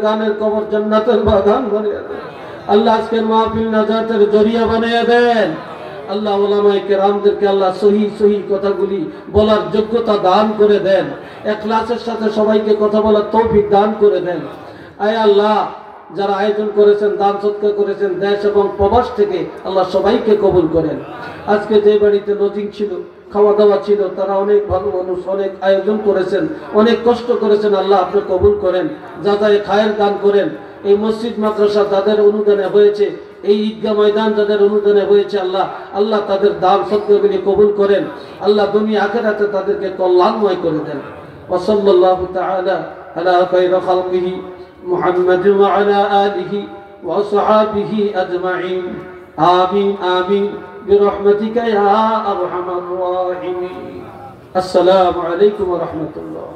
গানের কবর জান্নাতের বাগান বানিয়ে দেন। আল্লাহ আজকের মাহফিল নাজাতের জরিয়া বানিয়ে দেন। আল্লাহ উলামায়ে কেরামদেরকে আল্লাহ সহি কথাগুলি বলার যোগ্যতা দান করে দেন। ইখলাসের সাথে সবাইকে কথা বলার তৌফিক দান করে দেন। আয় আল্লাহ, যারা আয়োজন করেছেন, দান সৎকার করেছেন, দেশ এবং প্রবাস থেকে আল্লাহ সবাইকে কবুল করেন। আজকে যে বাড়িতে লজিং ছিল, খাওয়া দাওয়া ছিল, তারা অনেক ভালো মানুষ, অনেক আয়োজন করেছেন, অনেক কষ্ট করেছেন। আল্লাহ আপনি কবুল করেন, যাদের খায়ের দান করেন। এই মসজিদ মাদ্রাসা যাদের অনুদানে হয়েছে, এই ঈদগাহ ময়দান যাদের অনুদানে হয়েছে, আল্লাহ তাদের দান সৎকারগুলি কবুল করেন। আল্লাহ দুনিয়া আখিরাতে তাদেরকে কল্যাণময় করে দেন। ওয়া সাল্লাল্লাহু তাআলা আলা খায়রি খালকিহি মুহাম্মাদ ওয়া আলা আলিহি ওয়া সাহাবিহি আজমাইন। আমিন আমিন برحمتك يا أرحم الراحمين. السلام عليكم ورحمة الله.